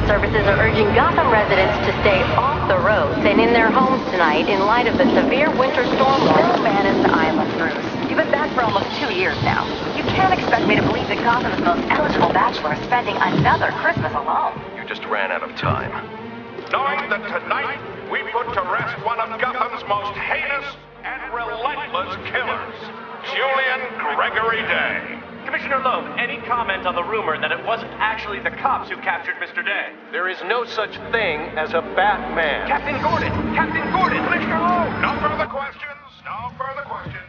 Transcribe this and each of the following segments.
security services are urging Gotham residents to stay off the roads and in their homes tonight in light of the severe winter storm warning. O'Bannon's Island, Bruce. You've been back for almost 2 years now. You can't expect me to believe that Gotham's most eligible bachelor is spending another Christmas alone. You just ran out of time. Knowing that tonight we put to rest one of Gotham's most heinous and relentless killers, Julian Gregory Day. Commissioner Loeb, any comment on the rumor that it wasn't actually the cops who captured Mr. Day? There is no such thing as a Batman. Captain Gordon! Captain Gordon! Commissioner Loeb, no further questions. No further questions.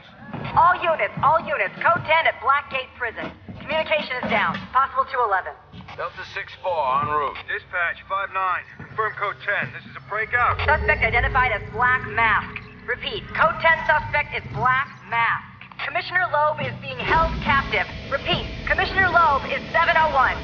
All units, code 10 at Blackgate Prison. Communication is down. Possible 211. Delta 6-4 en route. Dispatch 5-9. Confirm code 10. This is a breakout. Suspect identified as Black Mask. Repeat, code 10 suspect is Black Mask. Commissioner Loeb is being held captive. Repeat, Commissioner Loeb is 701.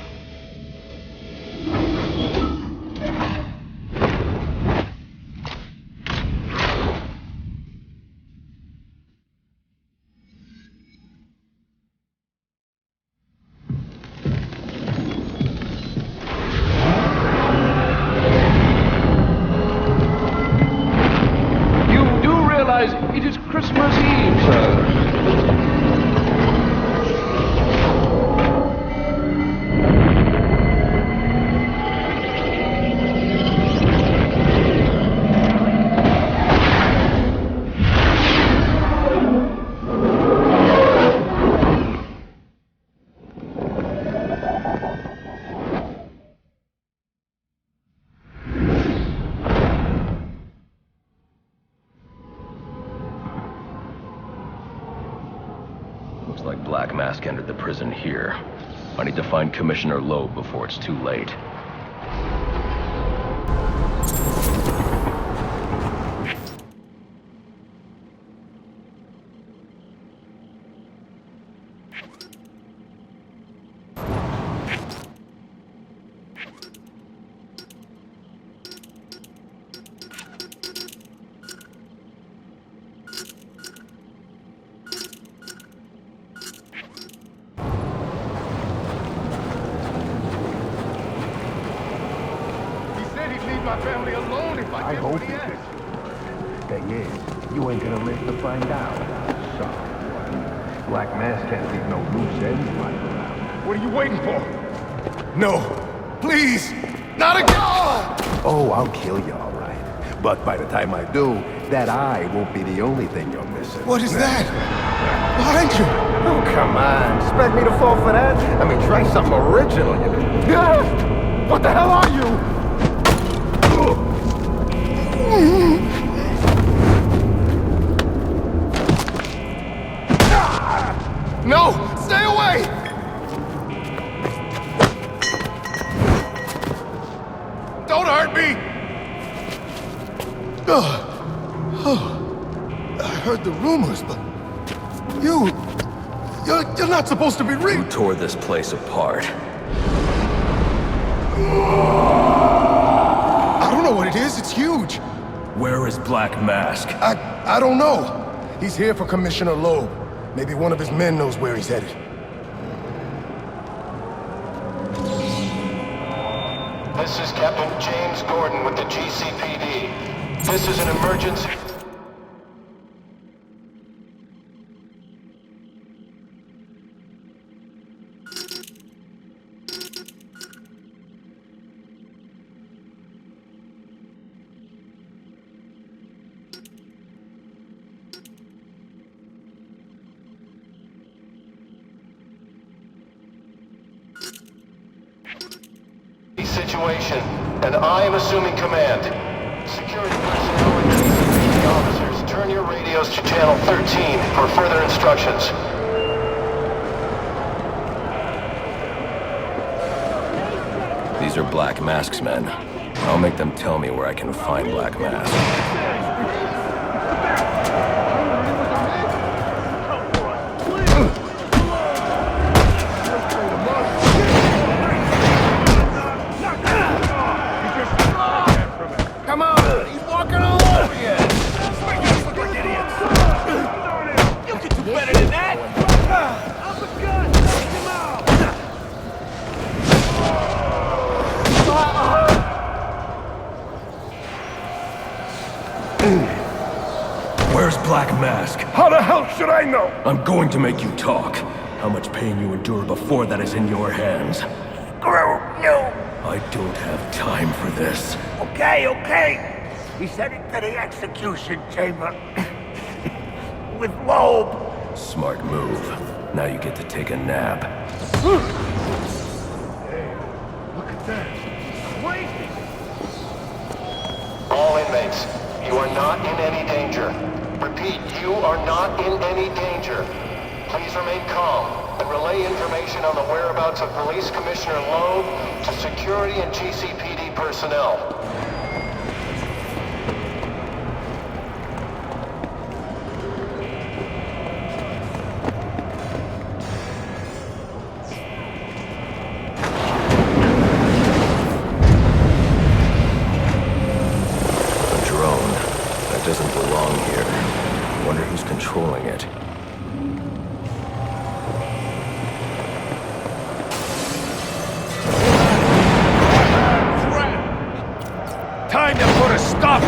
You do realize it is Christmas Eve, sir. Looks like Black Mask entered the prison here. I need to find Commissioner Loeb before it's too late. My family alone if I get what he asks. Thing is, you ain't gonna live to find out. Sorry. Black Mask can't leave no loose ends lying around. What are you waiting for? No, please, not again! Oh, I'll kill you, all right. But by the time I do, that eye won't be the only thing you're missing. What is that? Behind you! Oh, come on. Expect me to fall for that? I mean, try something original, you know. What the hell are you? No! Stay away! Don't hurt me! I heard the rumors, but you're not supposed to be Who tore this place apart? I don't know what it is. It's huge. Where is Black Mask? I don't know. He's here for Commissioner Loeb. Maybe one of his men knows where he's headed. This is Captain James Gordon with the GCPD. This is an emergency. Situation, and I am assuming command. Security personnel and GCPD officers, turn your radios to channel 13 for further instructions. These are Black Mask's men. I'll make them tell me where I can find Black Mask. Come on! He's walking all over you! Look like idiots! You can do better than that! Up a gun! Take him out! Black Mask. How the hell should I know? I'm going to make you talk. How much pain you endure before that is in your hands. Screw you! I don't have time for this. Okay. He sent it to the execution chamber. With Loeb. Smart move. Now you get to take a nap. Look at that. Crazy! All inmates, you are not in any danger. Repeat, you are not in any danger. Please remain calm and relay information on the whereabouts of Police Commissioner Loeb to security and GCPD personnel. Doesn't belong here. Wonder who's controlling it. Time to put a stop!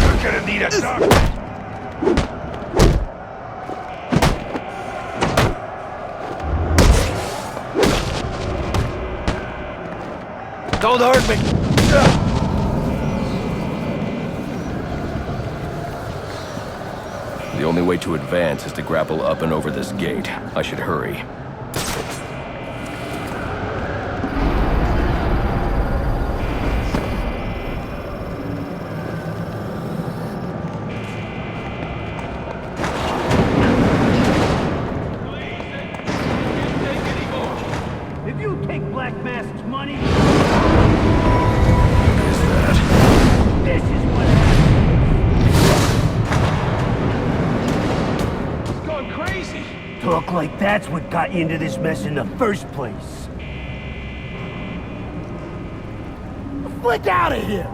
You're gonna need a doctor! Don't hurt me! The only way to advance is to grapple up and over this gate. I should hurry. If you take Black Mask's money... This is what happened! He's going crazy! Talk like that's what got you into this mess in the first place. Flick out of here!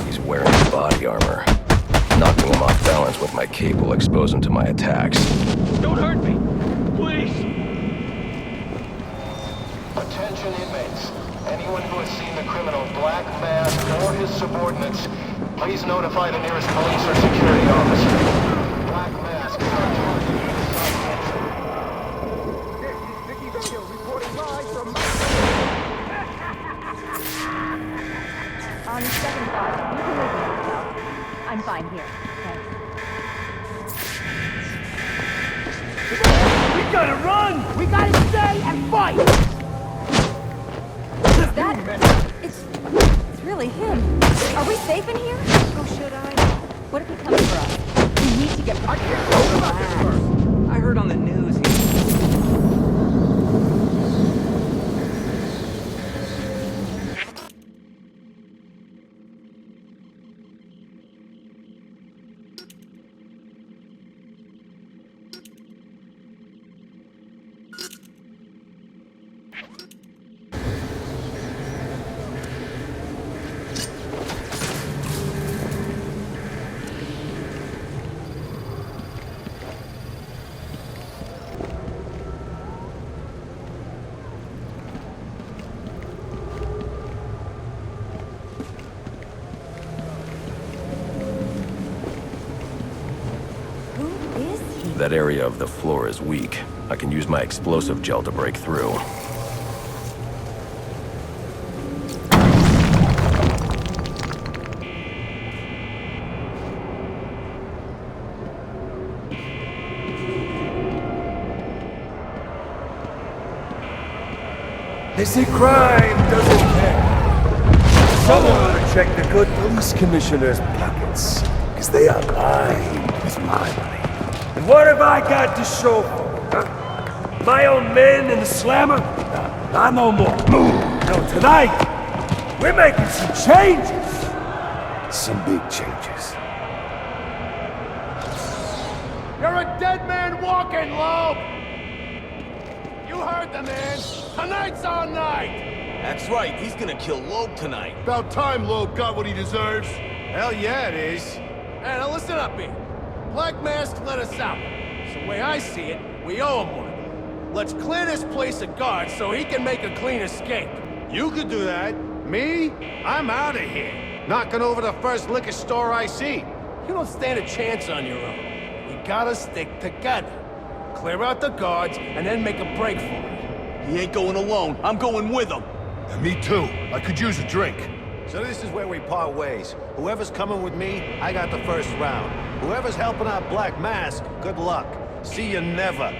He's wearing body armor. Knocking him off balance with my cape will expose him to my attacks. Don't hurt me! Please! Attention inmates. Anyone who has seen the criminal Black Mask or his subordinates, please notify the nearest police or security officer. Black Mask is on target. This is Vicky Vale reporting live from... On second thought, you can leave me now. I'm fine here. Thanks. We gotta run! We gotta stay and fight! It's really him. Are we safe in here? Or should I? What if he comes for us? We need to get... I can't go about this first. I heard on the news That area of the floor is weak. I can use my explosive gel to break through. They say crime doesn't care. Someone ought to check the good police commissioner's pockets, because they are lined with my money. And what have I got to show for it, huh? My own men in the slammer? Not no more. No, tonight, we're making some changes. Some big changes. You're a dead man walking, Loeb! You heard the man! Tonight's our night! That's right, he's gonna kill Loeb tonight. About time Loeb got what he deserves. Hell yeah, it is. Hey, now listen up here. Black Mask let us out. So the way I see it, we owe him one. Let's clear this place of guards so he can make a clean escape. You could do that. Me? I'm out of here. Knocking over the first liquor store I see. You don't stand a chance on your own. We gotta stick together. Clear out the guards, and then make a break for it. He ain't going alone. I'm going with him. And me too. I could use a drink. So this is where we part ways. Whoever's coming with me, I got the first round. Whoever's helping out Black Mask, good luck. See you never.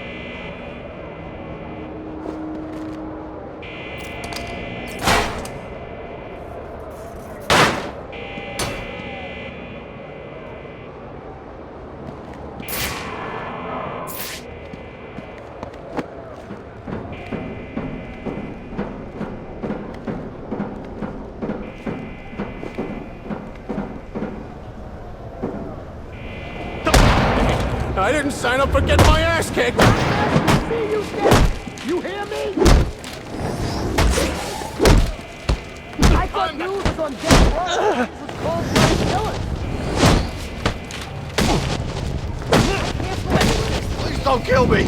I didn't sign up for getting my ass kicked! You hear me? I thought you was on death row. This was cold-blooded killing. Please don't kill me!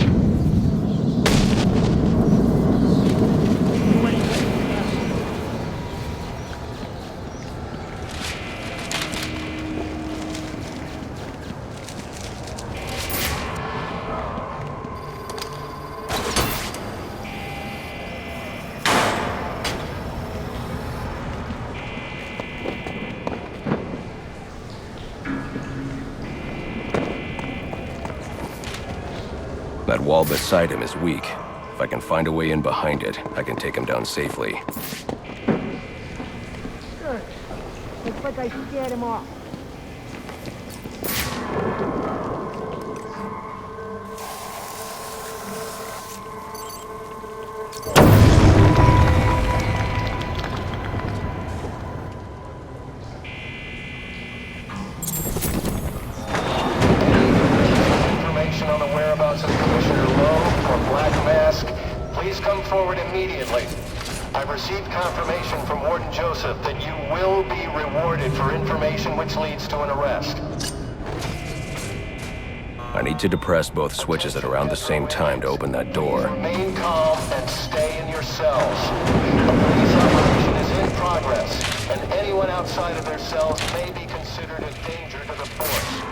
That wall beside him is weak. If I can find a way in behind it, I can take him down safely. Good. Looks like I scared him off. Information on the whereabouts of Commissioner Lowe or Black Mask, please come forward immediately. I've received confirmation from Warden Joseph that you will be rewarded for information which leads to an arrest. I need to depress both switches at around the same time to open that door. Remain calm and stay in your cells. A police operation is in progress, and anyone outside of their cells may be considered a danger to the force.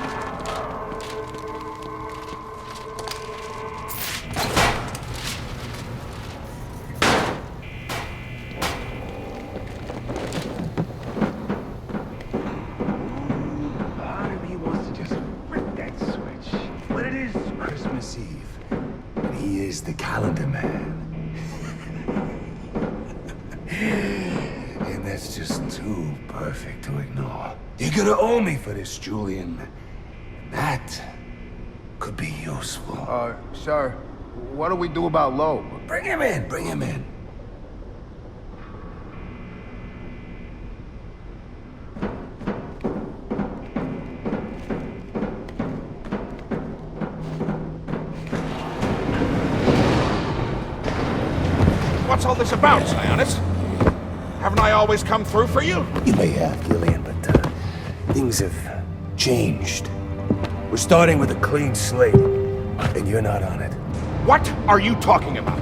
Part of me wants to just flip that switch. But it is Christmas Eve, and he is the calendar man. And that's just too perfect to ignore. You're gonna owe me for this, Julian. And that could be useful. Sir, what do we do about Loeb? Bring him in, bring him in. What's all this about, Sionis? Haven't I always come through for you? You may have, Gillian, but things have changed. We're starting with a clean slate, and you're not on it. What are you talking about?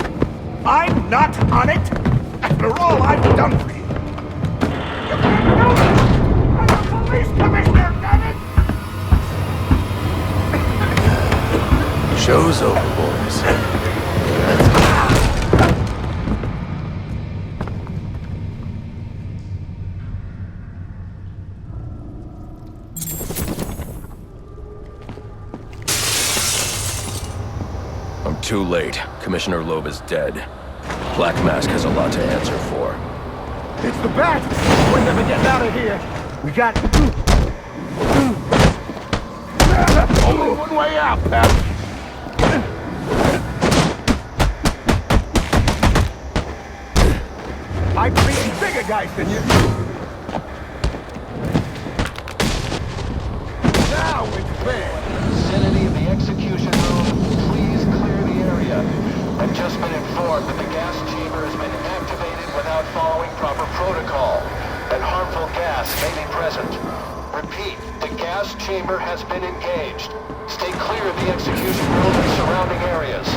I'm not on it? After all I've done for you. You can't do this! I'm a police commissioner, damn it! Show's over, boys. I'm too late. Commissioner Loeb is dead. Black Mask has a lot to answer for. It's the bat! We're never getting out of here! We got... Only one way out, pal! I've beaten bigger guys than you! Now it's fair! Vicinity of the execution room, please clear the area. I've just been informed that the gas chamber has been activated without following proper protocol, and harmful gas may be present. Repeat, the gas chamber has been engaged. Stay clear of the execution room and surrounding areas.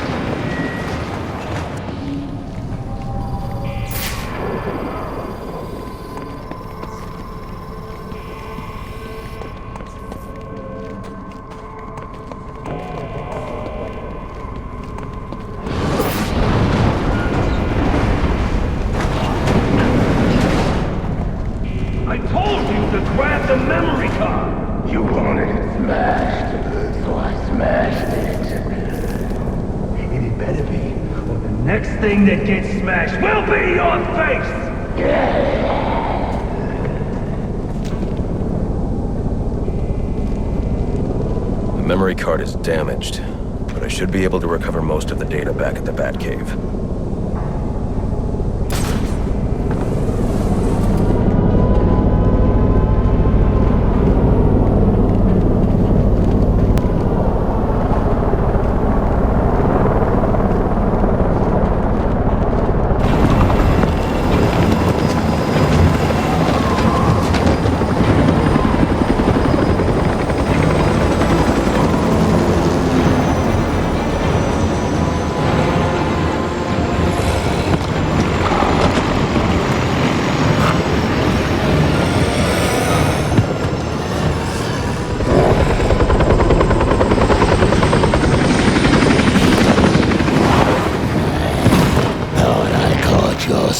Next thing that gets smashed will be your face! The memory card is damaged, but I should be able to recover most of the data back at the Batcave.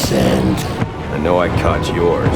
I know I caught yours.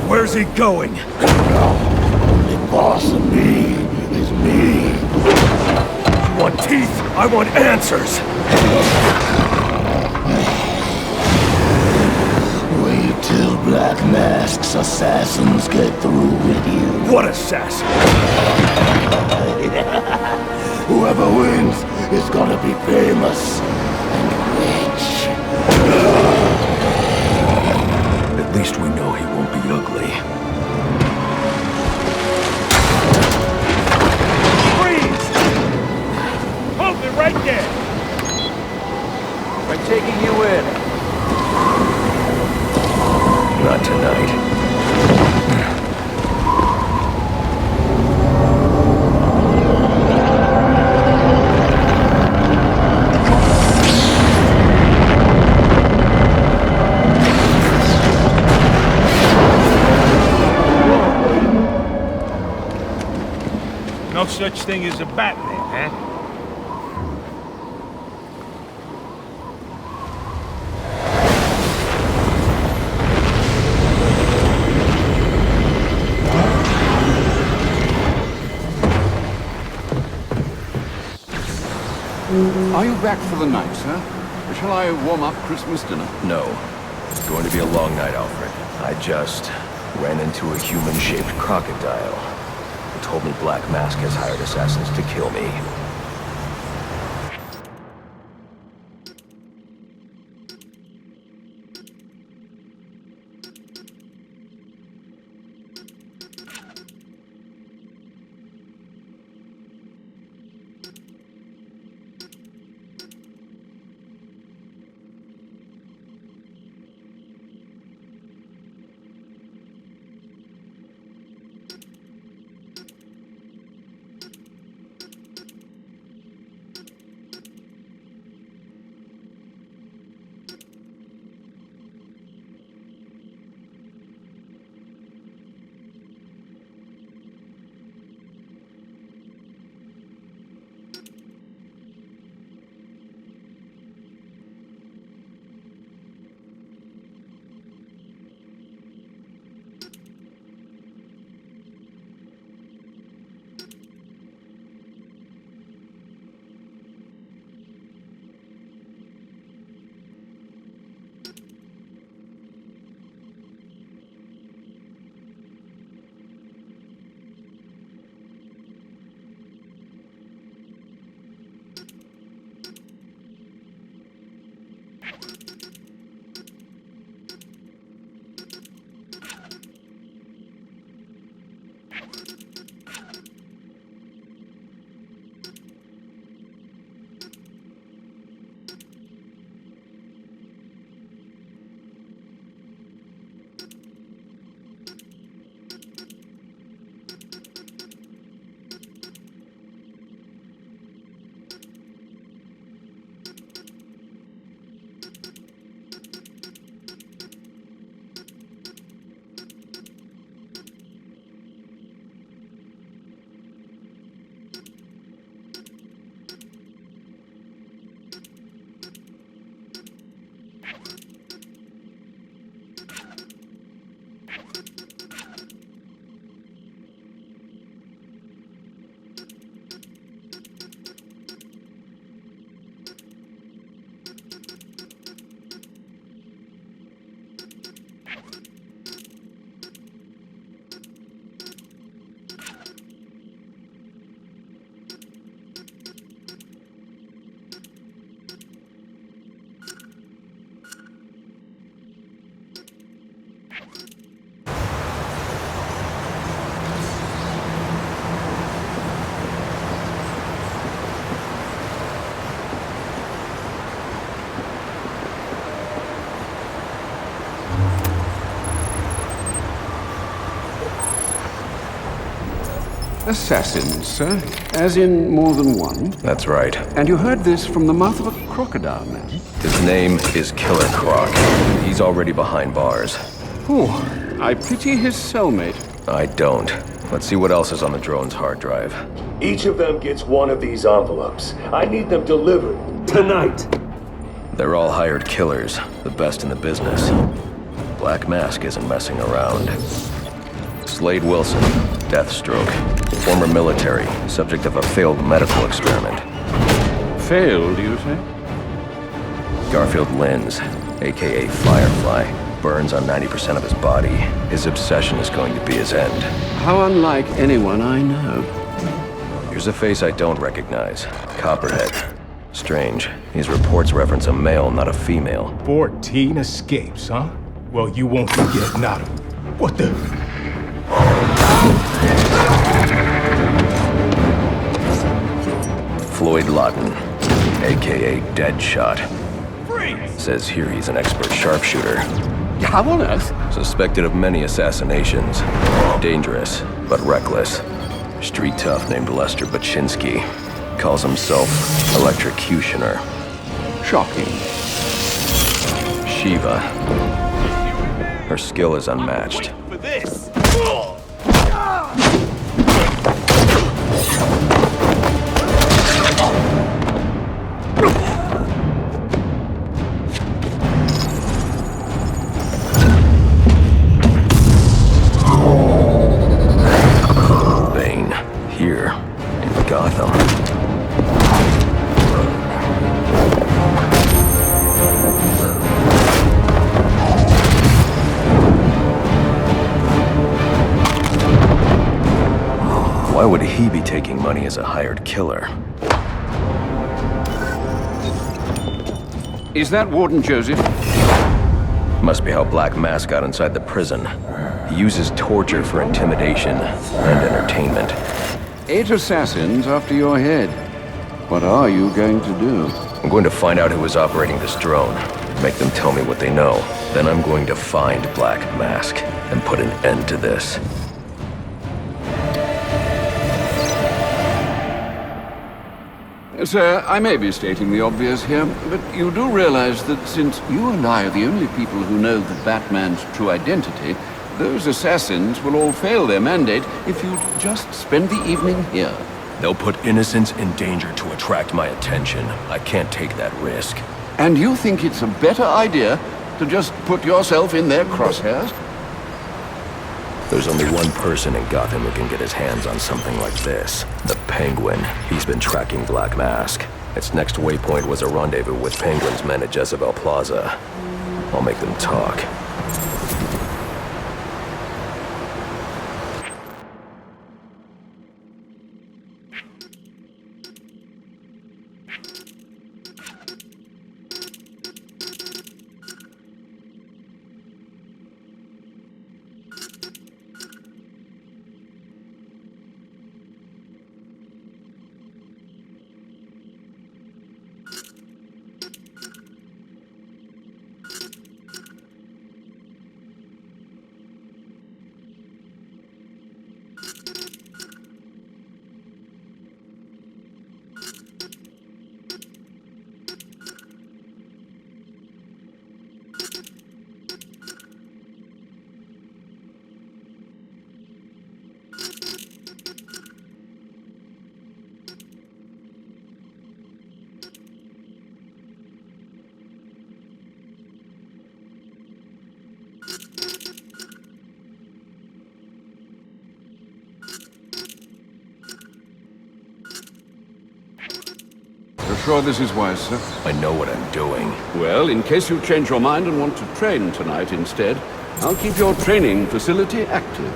Where's he going? The boss of me is me. You want teeth? I want answers. Wait till Black Mask's assassins get through with you. What assassin? Whoever wins is gonna be famous and rich. At least we know he won't be ugly. Freeze! Hold it right there! I'm taking you in. Not tonight. No such thing as a Batman, huh? Are you back for the night, sir? Shall I warm up Christmas dinner? No. It's going to be a long night, Alfred. I just ran into a human-shaped crocodile. It told me Black Mask has hired assassins to kill me. Assassins, sir? As in more than one? That's right. And you heard this from the mouth of a crocodile, man? His name is Killer Croc. He's already behind bars. Oh, I pity his cellmate. I don't. Let's see what else is on the drone's hard drive. Each of them gets one of these envelopes. I need them delivered tonight. They're all hired killers, the best in the business. Black Mask isn't messing around. Slade Wilson, Deathstroke, former military, subject of a failed medical experiment. Failed, you say? Garfield Linz, aka Firefly, burns on 90% of his body. His obsession is going to be his end. How unlike anyone I know. Here's a face I don't recognize. Copperhead. Strange. These reports reference a male, not a female. 14 escapes, huh? Well, you won't forget, not him. What the... Floyd Lawton, aka Deadshot. Freeze! Says here he's an expert sharpshooter. How on earth? Suspected of many assassinations. Dangerous, but reckless. Street tough named Lester Baczynski. Calls himself Electrocutioner. Shocking. Shiva. Her skill is unmatched. For this! Bane, here in Gotham. he be taking money as a hired killer? Is that Warden Joseph? Must be how Black Mask got inside the prison. He uses torture for intimidation and entertainment. 8 assassins after your head. What are you going to do? I'm going to find out who is operating this drone. Make them tell me what they know. Then I'm going to find Black Mask and put an end to this. Sir, I may be stating the obvious here, but you do realize that since you and I are the only people who know the Batman's true identity, those assassins will all fail their mandate if you'd just spend the evening here. They'll put innocents in danger to attract my attention. I can't take that risk. And you think it's a better idea to just put yourself in their crosshairs? There's only one person in Gotham who can get his hands on something like this. The Penguin. He's been tracking Black Mask. Its next waypoint was a rendezvous with Penguin's men at Jezebel Plaza. I'll make them talk. Sure this is wise, sir? I know what I'm doing. Well, in case you change your mind and want to train tonight instead, I'll keep your training facility active.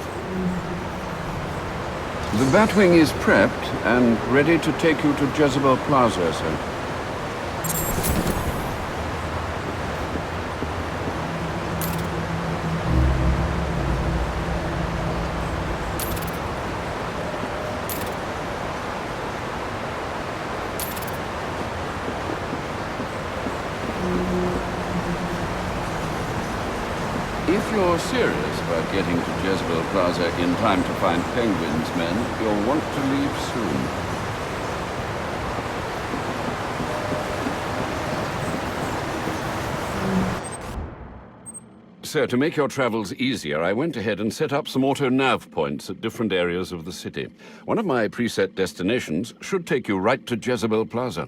The Batwing is prepped and ready to take you to Jezebel Plaza, sir. If you're serious about getting to Jezebel Plaza in time to find Penguin's men, you'll want to leave soon. Sir, to make your travels easier, I went ahead and set up some auto-nav points at different areas of the city. One of my preset destinations should take you right to Jezebel Plaza.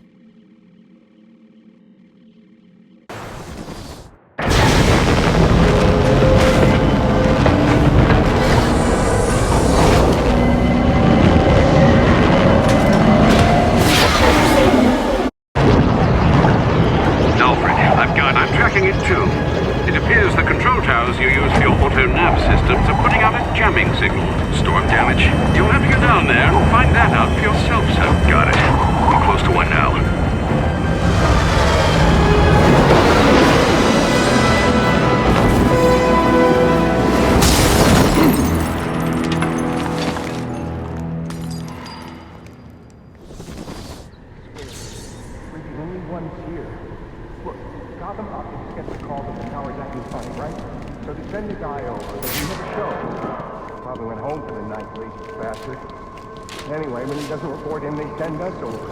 Anyway, when he doesn't report in, they send us over.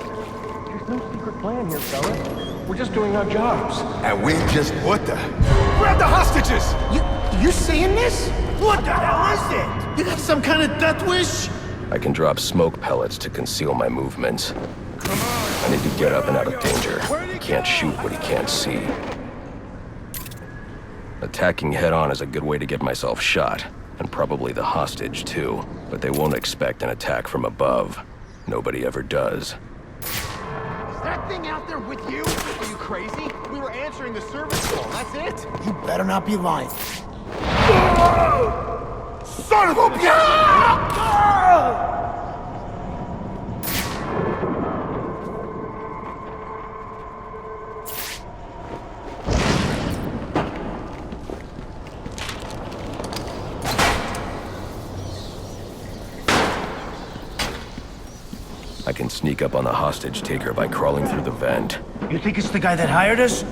There's no secret plan here, fellas. We're just doing our jobs. And we just what the? Grab the hostages! You seeing this? What the hell is it? You got some kind of death wish? I can drop smoke pellets to conceal my movements. I need to get up and out of danger. He can't shoot what he can't see. Attacking head-on is a good way to get myself shot. And probably the hostage, too. But they won't expect an attack from above. Nobody ever does. Is that thing out there with you? Are you crazy? We were answering the service call, that's it. You better not be lying. Son of a bitch! I can sneak up on the hostage taker by crawling through the vent. You think it's the guy that hired us?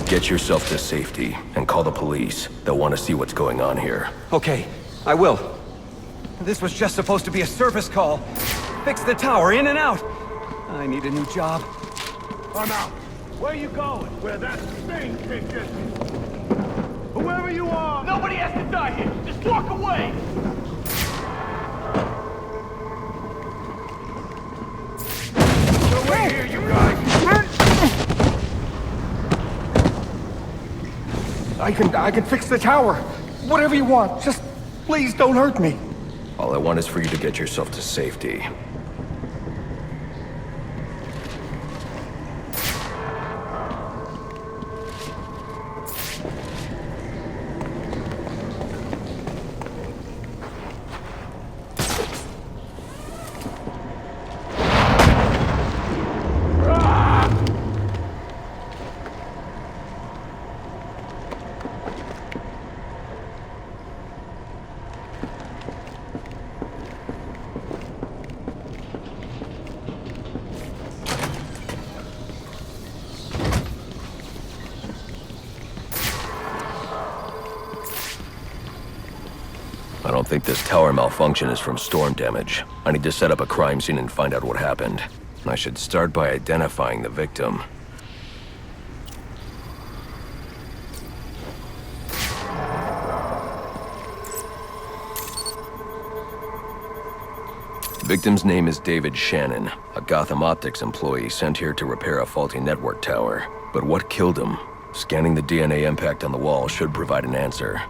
Get yourself to safety and call the police. They'll want to see what's going on here. Okay, I will. This was just supposed to be a service call. Fix the tower, in and out. I need a new job. I'm out. Where are you going? Where that thing takes us. Whoever you are! Nobody has to die here. Just walk away. Get away here, you guys! I can fix the tower. Whatever you want. Just please don't hurt me. All I want is for you to get yourself to safety. I don't think this tower malfunction is from storm damage. I need to set up a crime scene and find out what happened. I should start by identifying the victim. The victim's name is David Shannon, a Gotham Optics employee sent here to repair a faulty network tower. But what killed him? Scanning the DNA impact on the wall should provide an answer.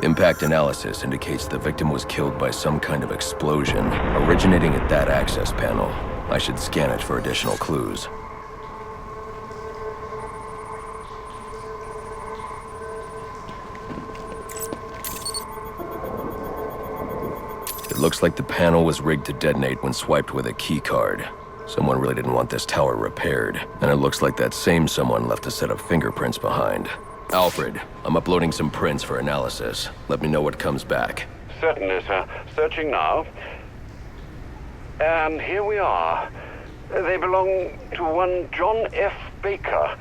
Impact analysis indicates the victim was killed by some kind of explosion, originating at that access panel. I should scan it for additional clues. It looks like the panel was rigged to detonate when swiped with a key card. Someone really didn't want this tower repaired, and it looks like that same someone left a set of fingerprints behind. Alfred, I'm uploading some prints for analysis. Let me know what comes back. Certainly, sir. Searching now. And here we are. They belong to one John F. Baker.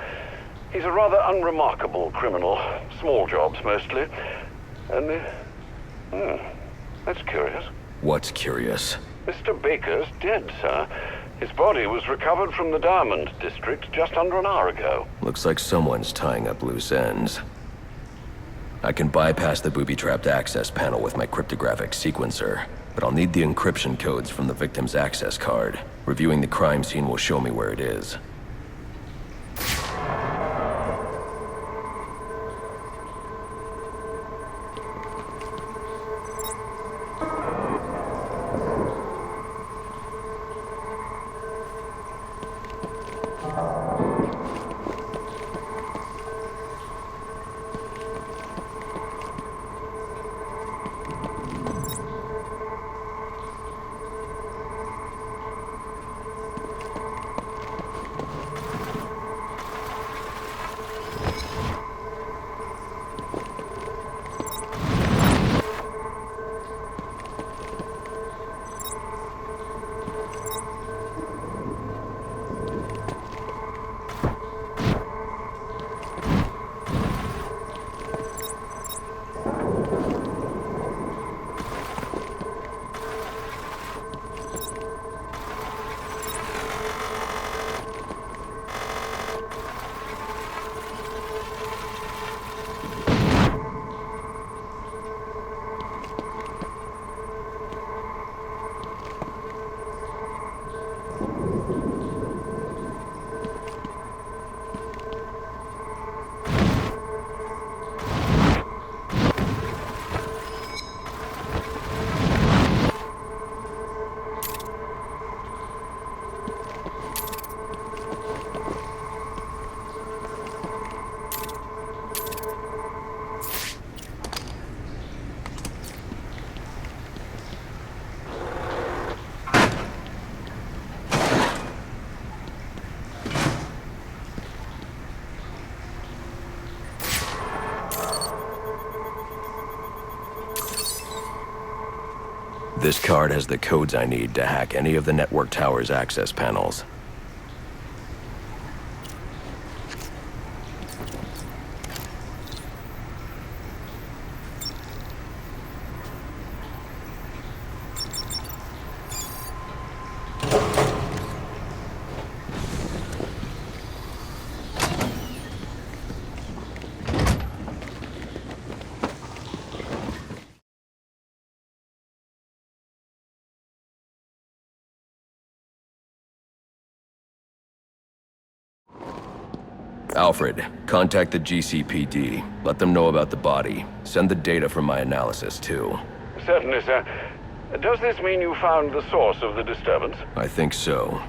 He's a rather unremarkable criminal. Small jobs, mostly. And, that's curious. What's curious? Mr. Baker's dead, sir. His body was recovered from the Diamond District just under an hour ago. Looks like someone's tying up loose ends. I can bypass the booby-trapped access panel with my cryptographic sequencer, but I'll need the encryption codes from the victim's access card. Reviewing the crime scene will show me where it is. This card has the codes I need to hack any of the network tower's access panels. Alfred, contact the GCPD. Let them know about the body. Send the data from my analysis, too. Certainly, sir. Does this mean you found the source of the disturbance? I think so.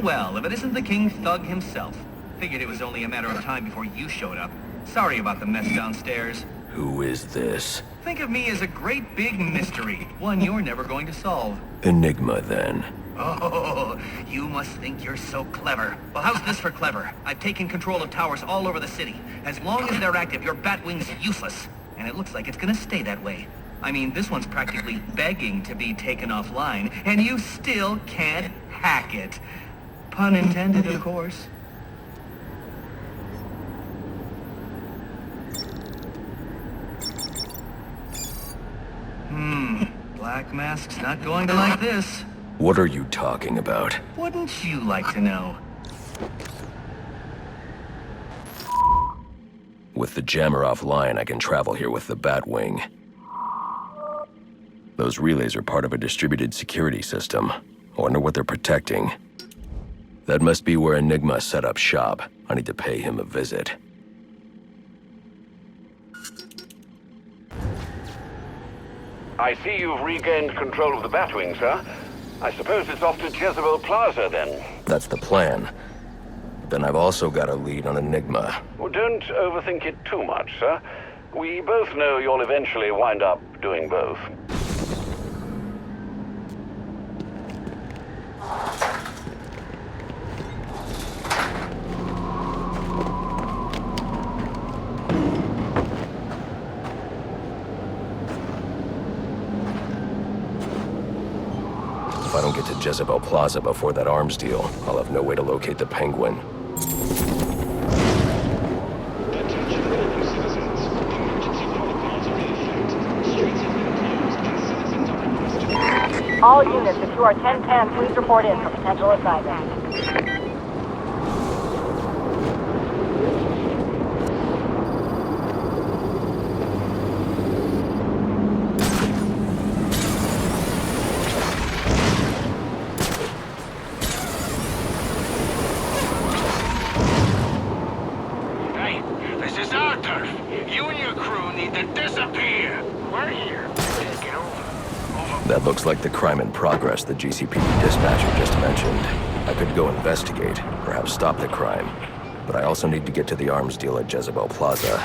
Well, if it isn't the King Thug himself. Figured it was only a matter of time before you showed up. Sorry about the mess downstairs. Who is this? Think of me as a great big mystery, one you're never going to solve. Enigma, then. Oh, you must think you're so clever. Well, how's this for clever? I've taken control of towers all over the city. As long as they're active, your Batwing's useless. And it looks like it's gonna stay that way. I mean, this one's practically begging to be taken offline, and you still can't hack it. Pun intended, of course. Black Mask's not going to like this. What are you talking about? Wouldn't you like to know? With the jammer offline, I can travel here with the Batwing. Those relays are part of a distributed security system. I wonder what they're protecting. That must be where Enigma set up shop. I need to pay him a visit. I see you've regained control of the Batwing, sir. I suppose it's off to Jezebel Plaza, then. That's the plan. Then I've also got a lead on Enigma. Well, don't overthink it too much, sir. We both know you'll eventually wind up doing both. If I don't get to Jezebel Plaza before that arms deal, I'll have no way to locate the Penguin. All units, if you are 1010, please report in for potential assignment. That looks like the crime in progress the GCPD dispatcher just mentioned. I could go investigate, perhaps stop the crime. But I also need to get to the arms deal at Jezebel Plaza.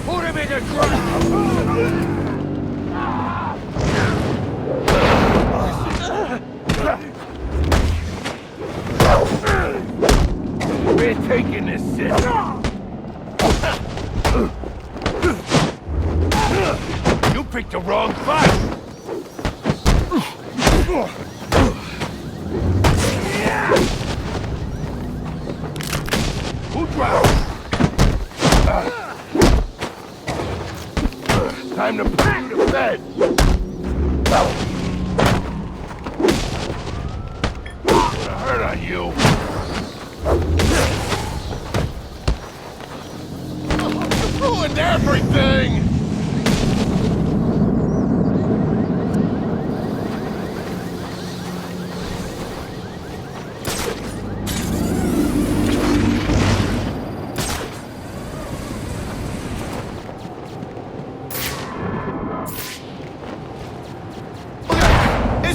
Put him in the ground! We're taking this shit. You picked the wrong fight. Who drowned? Time to put you to bed. Gonna hurt on you. Ruined everything!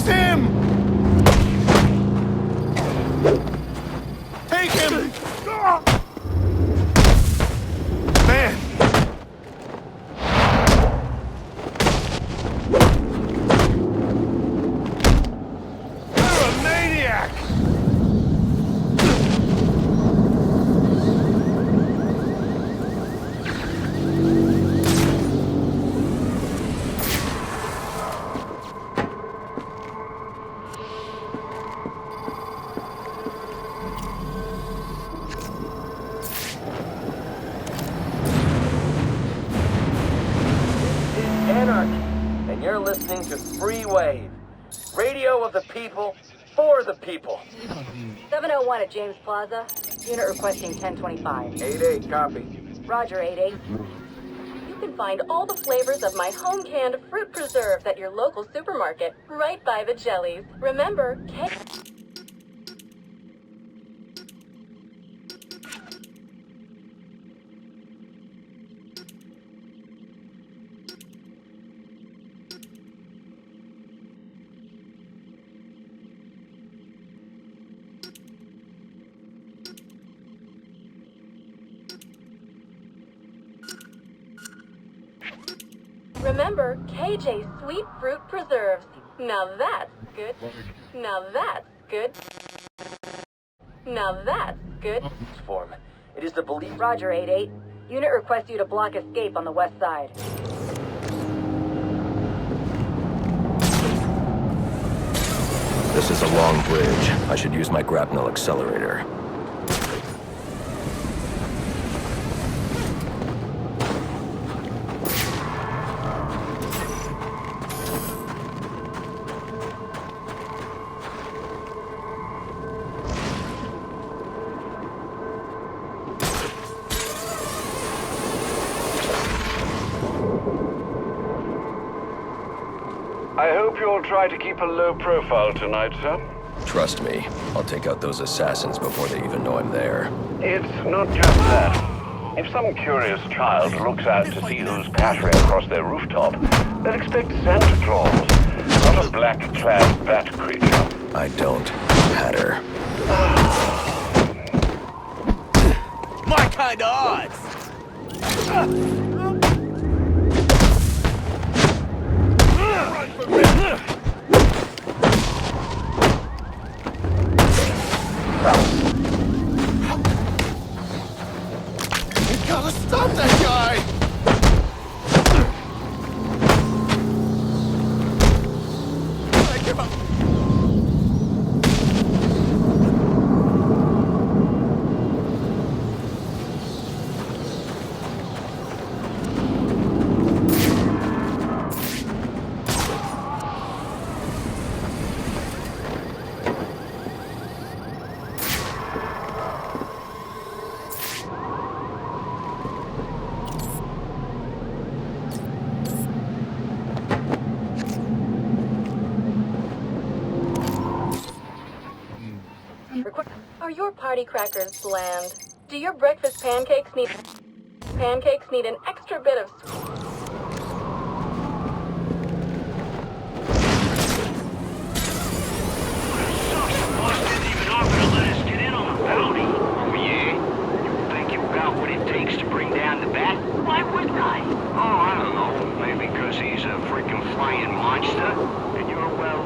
him! Take him! Man! You're a maniac! Anarchy, and you're listening to Free Wave. Radio of the people, for the people. 701 at James Plaza. Unit requesting 1025. 8-8, copy. Roger, 8-8. You can find all the flavors of my home-canned fruit preserves at your local supermarket, right by the jellies. Remember, Remember, KJ Sweet Fruit Preserves. Now that's good. Now that's good. Now that's good. Form. It is the belief. Roger, 8-8. Unit requests you to block escape on the west side. This is a long bridge. I should use my grapnel accelerator. I hope you'll try to keep a low profile tonight, sir. Trust me, I'll take out those assassins before they even know I'm there. It's not just that. If some curious child looks out to see who's pattering across their rooftop, they'll expect Santa Claus, not a black-clad bat creature. I don't patter. My kind of odds! We gotta stop that guy! I give up. Are your party crackers bland? Do your breakfast pancakes need an extra bit of Why wouldn't I? Oh, I don't know. Maybe because he's a freaking flying monster. And you're, well,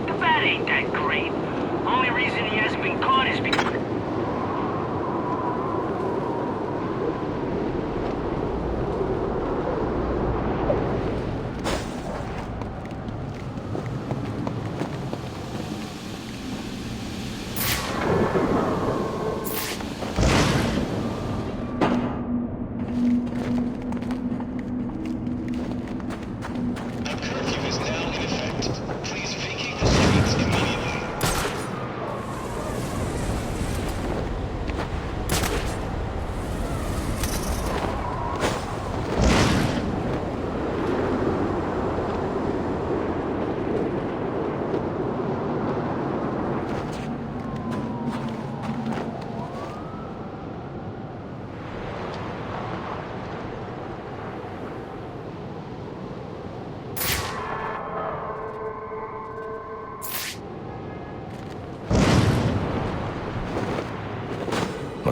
the bat ain't that great. Only reason he hasn't been caught is because...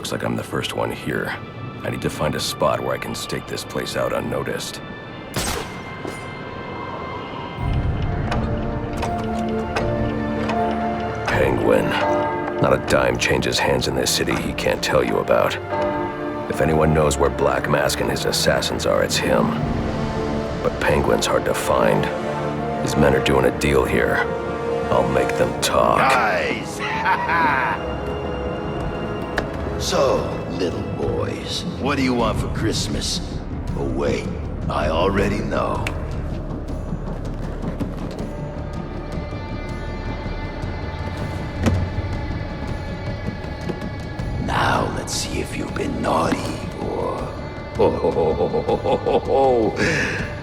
Looks like I'm the first one here. I need to find a spot where I can stake this place out unnoticed. Penguin. Not a dime changes hands in this city he can't tell you about. If anyone knows where Black Mask and his assassins are, it's him. But Penguin's hard to find. His men are doing a deal here. I'll make them talk. Guys! So, little boys, what do you want for Christmas? Oh wait, I already know. Now let's see if you've been naughty or... Oh,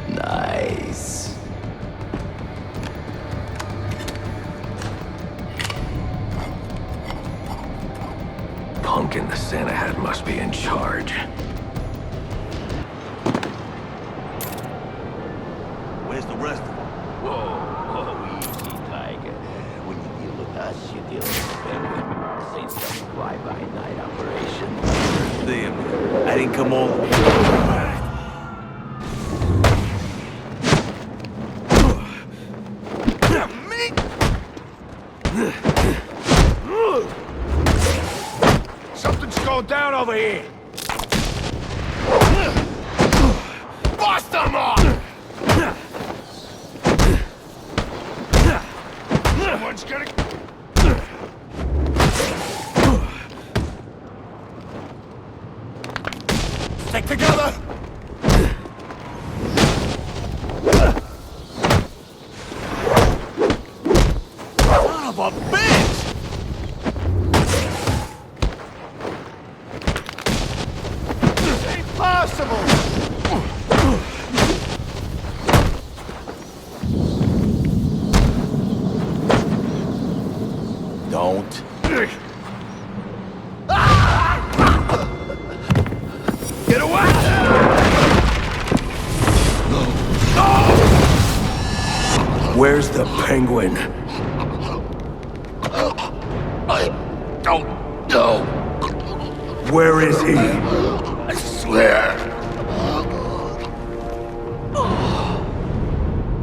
nice. Pumpkin the Santa hat must be in charge. Where's the rest of them? Whoa, easy, Tiger. When you deal with us, you deal with Penguin. This ain't some fly-by-night operation. Damn, I didn't come all the way. Something's going down over here. Bust them up! Someone's gonna... Stick together! Son of a bitch! Possible! Don't. Get away! Where's the Penguin? I don't know. Where is he? I swear.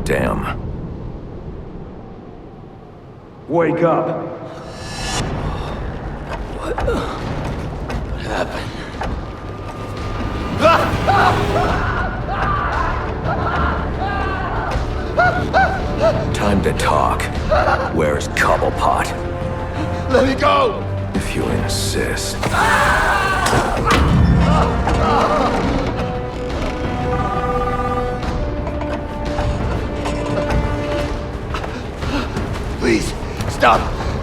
Damn. Wake up. What happened? Time to talk. Where's Cobblepot? Let me go! If you insist. Please, stop!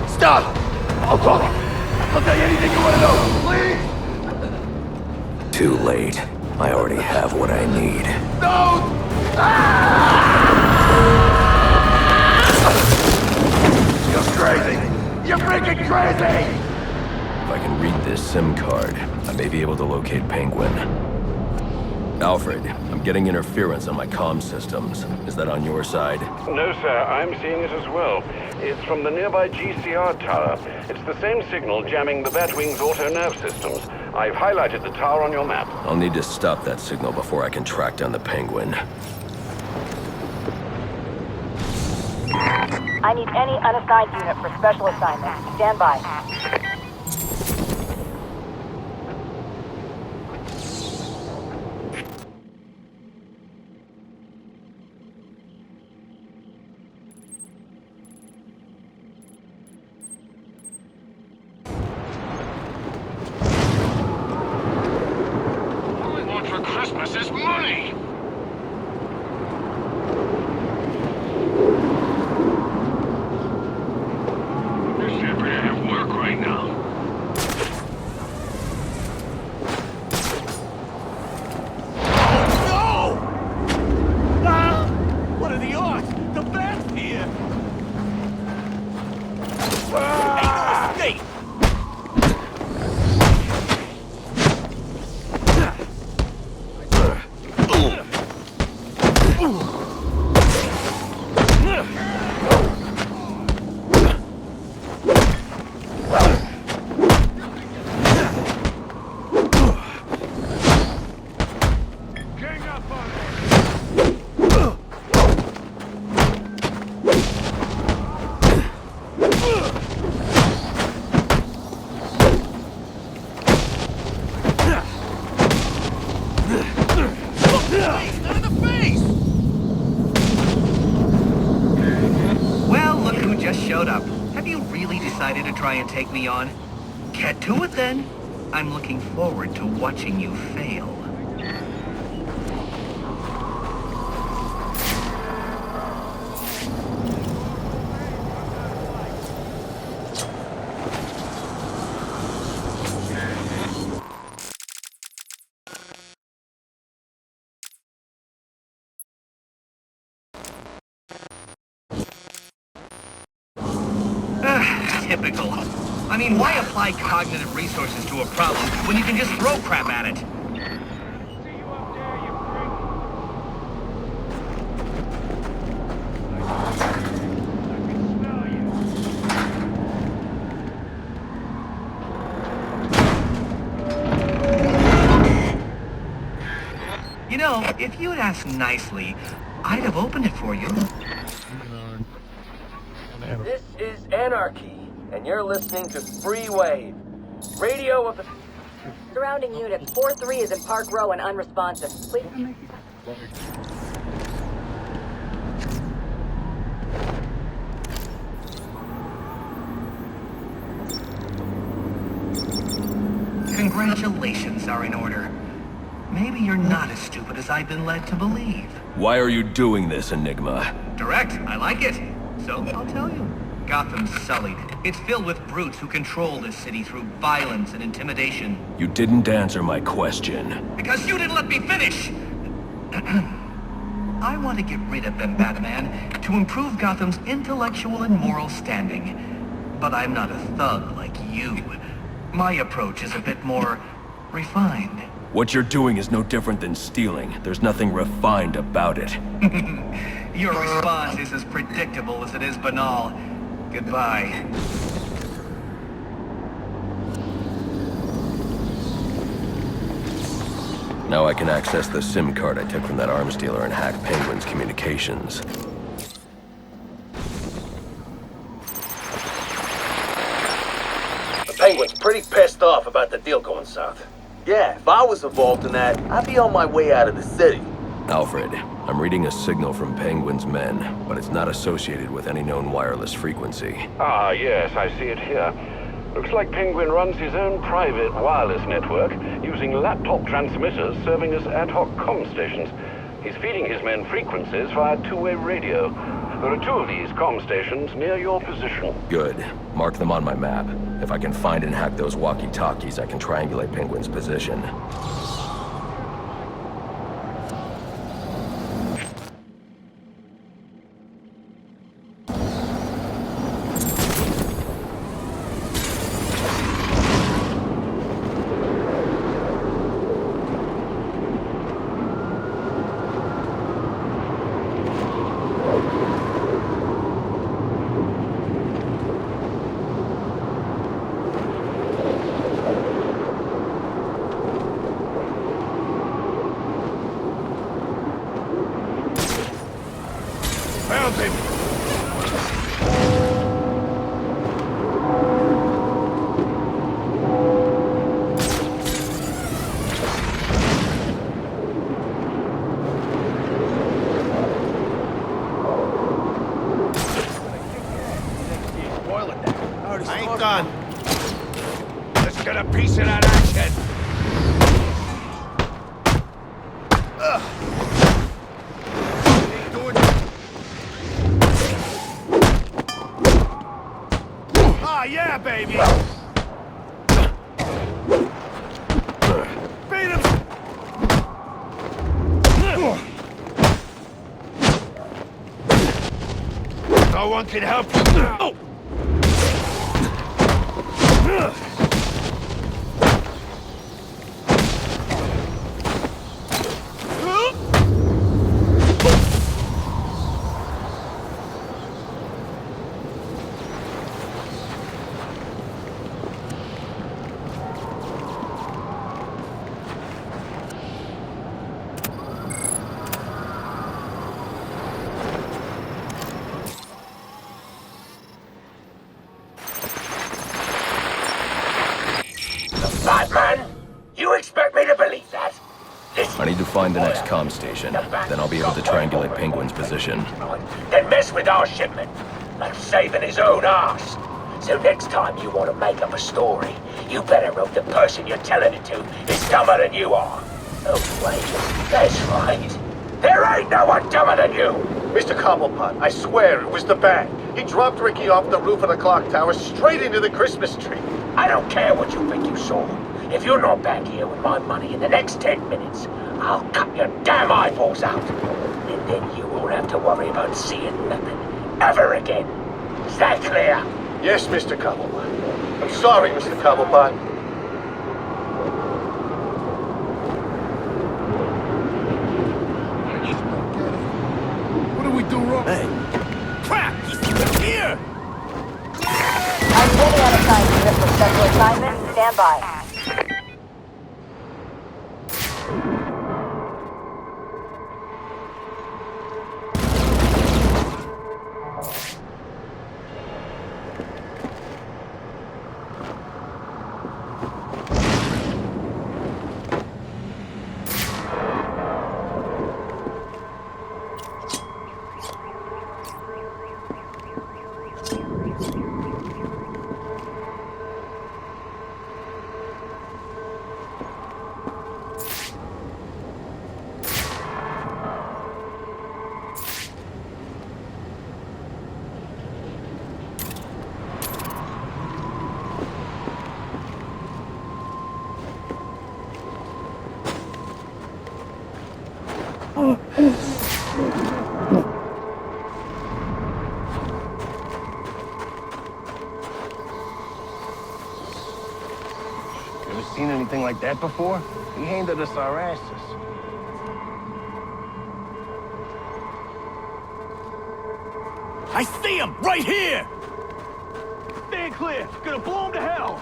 Stop! I'll talk. I'll tell you anything you want to know, please! Too late. I already have what I need. No! You're crazy! You're freaking crazy! If I can read this SIM card, I may be able to locate Penguin. Alfred, I'm getting interference on my comm systems. Is that on your side? No, sir. I'm seeing it as well. It's from the nearby GCR tower. It's the same signal jamming the Batwing's auto-nerve systems. I've highlighted the tower on your map. I'll need to stop that signal before I can track down the Penguin. I need any unassigned unit for special assignment. Stand by. All I want for Christmas is money! showed up. Have you really decided to try and take me on? Get to it then. I'm looking forward to watching you fail. Typical. I mean, why apply cognitive resources to a problem when you can just throw crap at it? You know, if you'd asked nicely, I'd have opened it for you. This is Anarchy, and you're listening to Free Wave, radio of the... Surrounding unit 4-3 is in Park Row and unresponsive. Please. Congratulations are in order. Maybe you're not as stupid as I've been led to believe. Why are you doing this, Enigma? Direct, I like it. So, I'll tell you. Gotham's sullied. It's filled with brutes who control this city through violence and intimidation. You didn't answer my question. Because you didn't let me finish! I want to get rid of them, Batman, to improve Gotham's intellectual and moral standing. But I'm not a thug like you. My approach is a bit more refined. What you're doing is no different than stealing. There's nothing refined about it. Your response is as predictable as it is banal. Goodbye. Now I can access the SIM card I took from that arms dealer and hack Penguin's communications. The Penguin's pretty pissed off about the deal going south. Yeah, if I was involved in that, I'd be on my way out of the city. Alfred, I'm reading a signal from Penguin's men, but it's not associated with any known wireless frequency. Ah, yes, I see it here. Looks like Penguin runs his own private wireless network, using laptop transmitters serving as ad hoc comm stations. He's feeding his men frequencies via two-way radio. There are two of these comm stations near your position. Good. Mark them on my map. If I can find and hack those walkie-talkies, I can triangulate Penguin's position. Found him! I ain't done. Let's get a piece of that action. Ah, yeah, baby! Beat him! No one can help you now! Batman? You expect me to believe that? I need to find the next comm station. Then I'll be able to triangulate Penguin's position. Then mess with our shipment. like saving his own ass. So next time you want to make up a story, you better hope the person you're telling it to is dumber than you are. Oh wait, that's right. There ain't no one dumber than you! Mr. Cobblepot, I swear it was the bat. He dropped Ricky off the roof of the clock tower straight into the Christmas tree. I don't care what you think you saw. If you're not back here with my money in the next 10 minutes, I'll cut your damn eyeballs out. And then you won't have to worry about seeing nothing ever again. Is that clear? Yes, Mr. Cobblepot. I'm sorry, Mr. Cobblepot. What do we do wrong? Hey. Crap! He's still here! I'm waiting on a sign for this for special assignment. Stand by. Ever seen anything like that before? He handed us our asses. I see him! Right here! Stand clear! Gonna blow him to hell!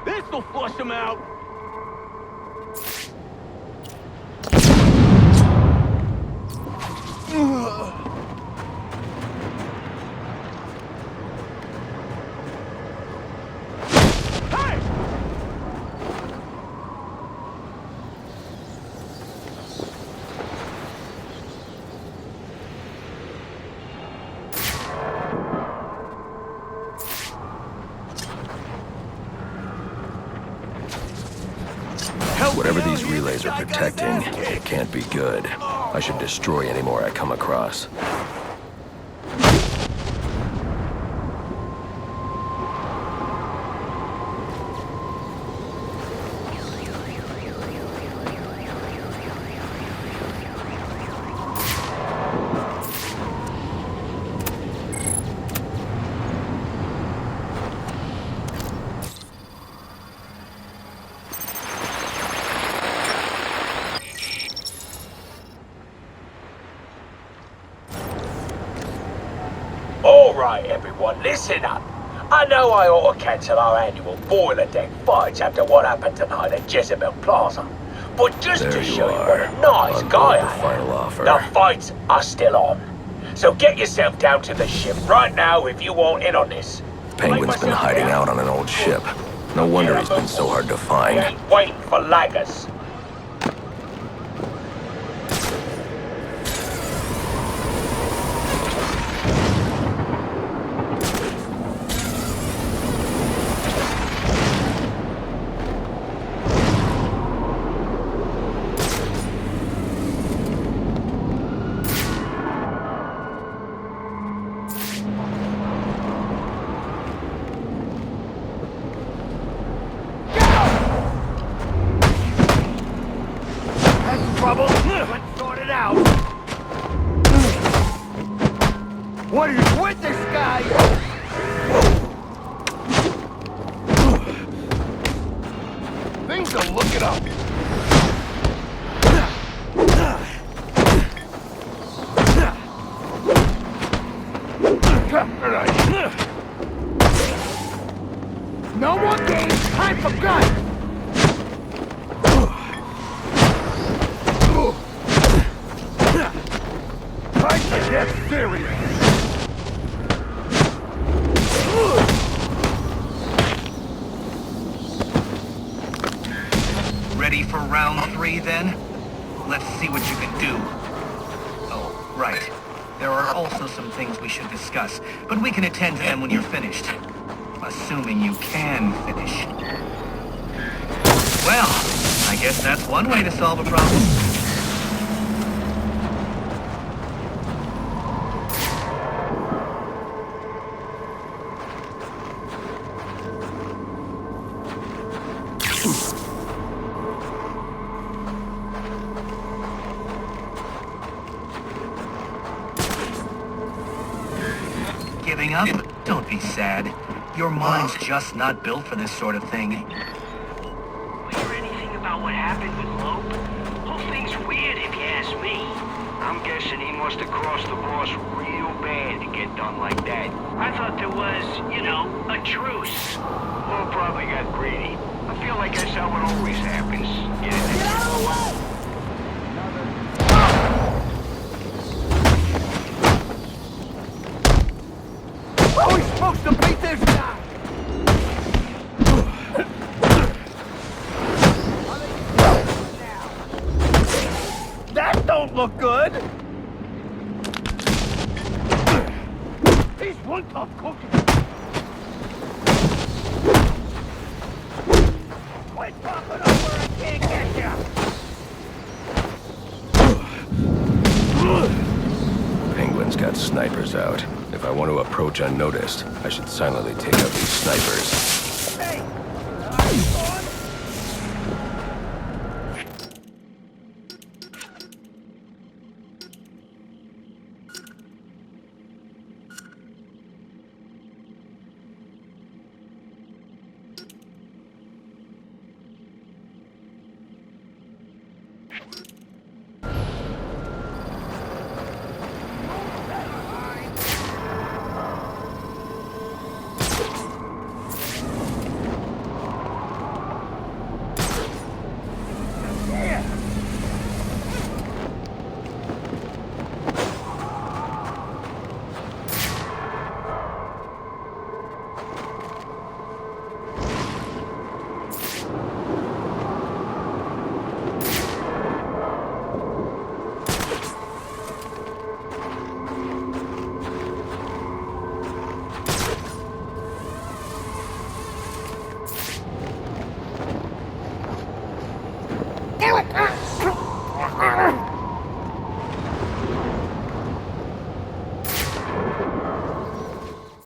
This'll flush him out! Whatever these relays are protecting, it can't be good. I should destroy any more I come across. Alright everyone, listen up. I know I ought to cancel our annual boiler deck fights after what happened tonight at Jezebel Plaza. But just to show you what a nice guy I am, the fights are still on. So get yourself down to the ship right now if you want in on this. Penguin's been hiding out on an old ship. No wonder he's been so hard to find. Ain't waiting for laggers. Trouble? Let's sort it out. What are you with this guy? Things are looking up. No more games. Time for guns. Get serious! Ready for round 3 then? Let's see what you can do. Oh, right. There are also some things we should discuss, but we can attend to them when you're finished. Assuming you can finish. Well, I guess that's one way to solve a problem. Giving up? Don't be sad. Your mind's just not built for this sort of thing. Hear anything about what happened with Loeb? Whole thing's weird if you ask me. I'm guessing he must have crossed the boss real bad to get done like that. I thought there was, you know, a truce. Loeb probably got greedy. I feel like that's how it always happens. Get out of the way! Oh, he's supposed to beat this guy! That don't look good! He's one tough cookie! Quit popping up where I can't get you! Penguin's got snipers out. If I want to approach unnoticed, I should silently take out these snipers. Hey! Damn it!